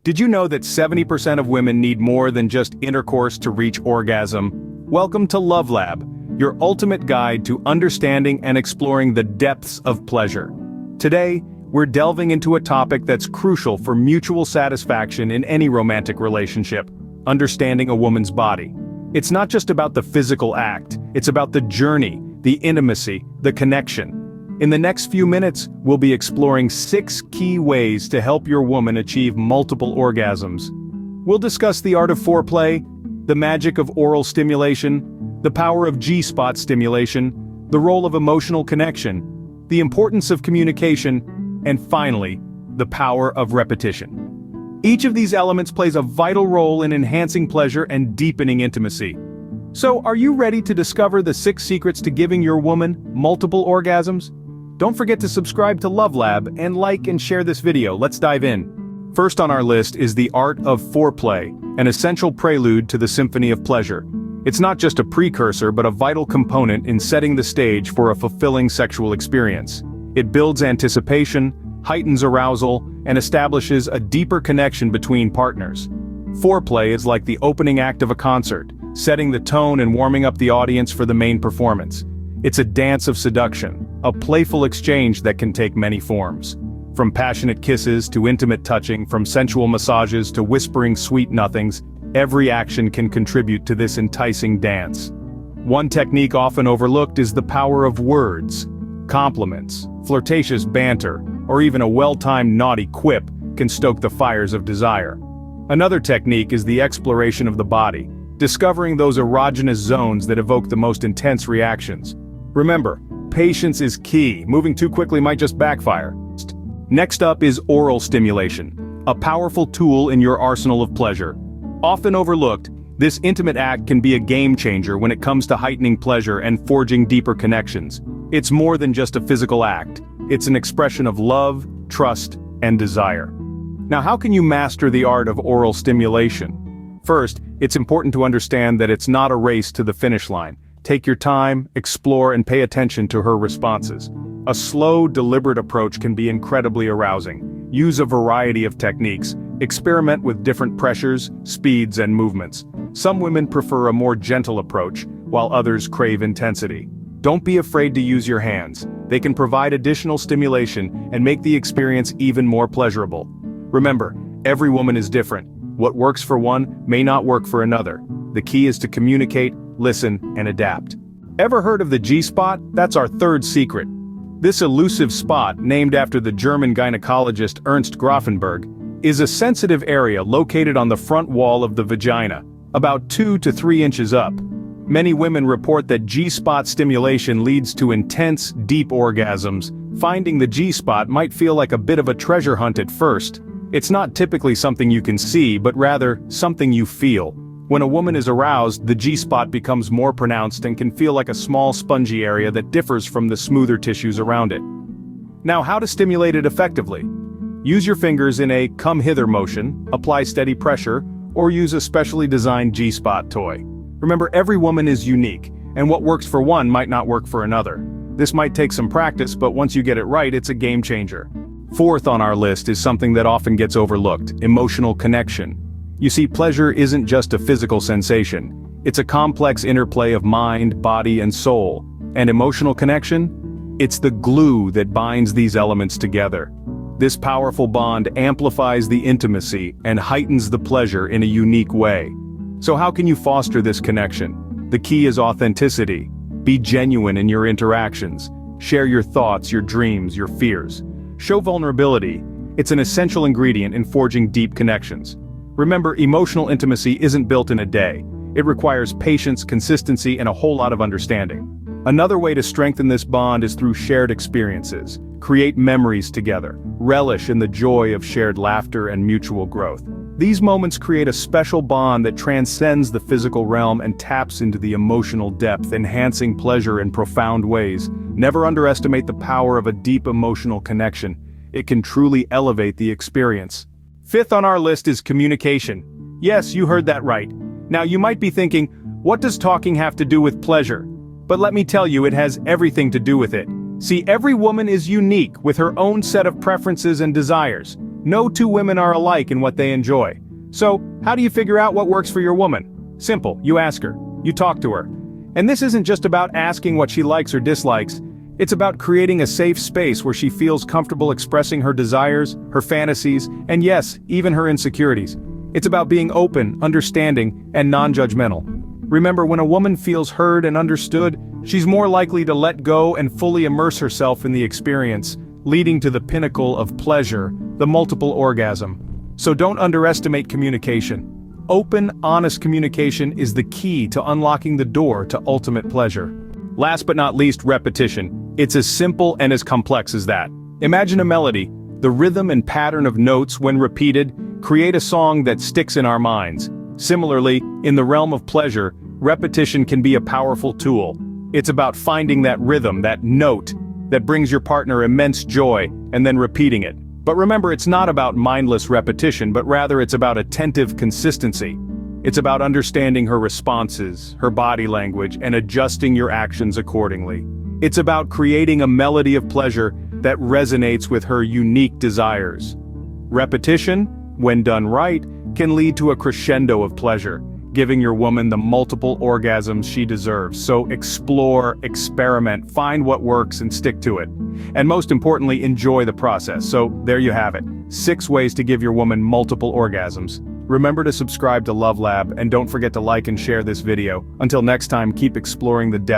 Did you know that 70% of women need more than just intercourse to reach orgasm? Welcome to Love Lab, your ultimate guide to understanding and exploring the depths of pleasure. Today, we're delving into a topic that's crucial for mutual satisfaction in any romantic relationship: understanding a woman's body. It's not just about the physical act, it's about the journey, the intimacy, the connection. In the next few minutes, we'll be exploring 6 key ways to help your woman achieve multiple orgasms. We'll discuss the art of foreplay, the magic of oral stimulation, the power of G-spot stimulation, the role of emotional connection, the importance of communication, and finally, the power of repetition. Each of these elements plays a vital role in enhancing pleasure and deepening intimacy. So, are you ready to discover the 6 secrets to giving your woman multiple orgasms? Don't forget to subscribe to Love Lab and like and share this video. Let's dive in. First on our list is the art of foreplay, an essential prelude to the symphony of pleasure. It's not just a precursor but a vital component in setting the stage for a fulfilling sexual experience. It builds anticipation, heightens arousal, and establishes a deeper connection between partners. Foreplay is like the opening act of a concert, setting the tone and warming up the audience for the main performance. It's a dance of seduction, a playful exchange that can take many forms. From passionate kisses to intimate touching, from sensual massages to whispering sweet nothings, every action can contribute to this enticing dance. One technique often overlooked is the power of words. Compliments, flirtatious banter, or even a well-timed naughty quip can stoke the fires of desire. Another technique is the exploration of the body, discovering those erogenous zones that evoke the most intense reactions. Remember, patience is key. Moving too quickly might just backfire. Next up is oral stimulation, a powerful tool in your arsenal of pleasure. Often overlooked, this intimate act can be a game changer when it comes to heightening pleasure and forging deeper connections. It's more than just a physical act. It's an expression of love, trust, and desire. Now, how can you master the art of oral stimulation? First, it's important to understand that it's not a race to the finish line. Take your time, explore, and pay attention to her responses. A slow, deliberate approach can be incredibly arousing. Use a variety of techniques. Experiment with different pressures, speeds, and movements. Some women prefer a more gentle approach, while others crave intensity. Don't be afraid to use your hands. They can provide additional stimulation and make the experience even more pleasurable. Remember, every woman is different. What works for one may not work for another. The key is to communicate, listen, and adapt. Ever heard of the G-spot? That's our third secret. This elusive spot, named after the German gynecologist Ernst Grafenberg, is a sensitive area located on the front wall of the vagina, about 2 to 3 inches up. Many women report that G-spot stimulation leads to intense, deep orgasms. Finding the G-spot might feel like a bit of a treasure hunt at first. It's not typically something you can see, but rather, something you feel. When a woman is aroused, the G-spot becomes more pronounced and can feel like a small spongy area that differs from the smoother tissues around it. Now, how to stimulate it effectively? Use your fingers in a come-hither motion, apply steady pressure, or use a specially designed G-spot toy. Remember, every woman is unique, and what works for one might not work for another. This might take some practice, but once you get it right, it's a game changer. Fourth on our list is something that often gets overlooked: emotional connection. You see, pleasure isn't just a physical sensation. It's a complex interplay of mind, body, and soul. And emotional connection? It's the glue that binds these elements together. This powerful bond amplifies the intimacy and heightens the pleasure in a unique way. So how can you foster this connection? The key is authenticity. Be genuine in your interactions. Share your thoughts, your dreams, your fears. Show vulnerability. It's an essential ingredient in forging deep connections. Remember, emotional intimacy isn't built in a day. It requires patience, consistency, and a whole lot of understanding. Another way to strengthen this bond is through shared experiences. Create memories together. Relish in the joy of shared laughter and mutual growth. These moments create a special bond that transcends the physical realm and taps into the emotional depth, enhancing pleasure in profound ways. Never underestimate the power of a deep emotional connection. It can truly elevate the experience. Fifth on our list is communication. Yes, you heard that right. Now you might be thinking, what does talking have to do with pleasure? But let me tell you, it has everything to do with it. See, every woman is unique with her own set of preferences and desires. No two women are alike in what they enjoy. So, how do you figure out what works for your woman? Simple, you ask her. You talk to her. And this isn't just about asking what she likes or dislikes. It's about creating a safe space where she feels comfortable expressing her desires, her fantasies, and yes, even her insecurities. It's about being open, understanding, and non-judgmental. Remember, when a woman feels heard and understood, she's more likely to let go and fully immerse herself in the experience, leading to the pinnacle of pleasure, the multiple orgasm. So don't underestimate communication. Open, honest communication is the key to unlocking the door to ultimate pleasure. Last but not least, repetition. It's as simple and as complex as that. Imagine a melody. The rhythm and pattern of notes, when repeated, create a song that sticks in our minds. Similarly, in the realm of pleasure, repetition can be a powerful tool. It's about finding that rhythm, that note, that brings your partner immense joy, and then repeating it. But remember, it's not about mindless repetition, but rather it's about attentive consistency. It's about understanding her responses, her body language, and adjusting your actions accordingly. It's about creating a melody of pleasure that resonates with her unique desires. Repetition, when done right, can lead to a crescendo of pleasure, giving your woman the multiple orgasms she deserves. So explore, experiment, find what works and stick to it. And most importantly, enjoy the process. So there you have it. 6 ways to give your woman multiple orgasms. Remember to subscribe to Love Lab and don't forget to like and share this video. Until next time, keep exploring the depths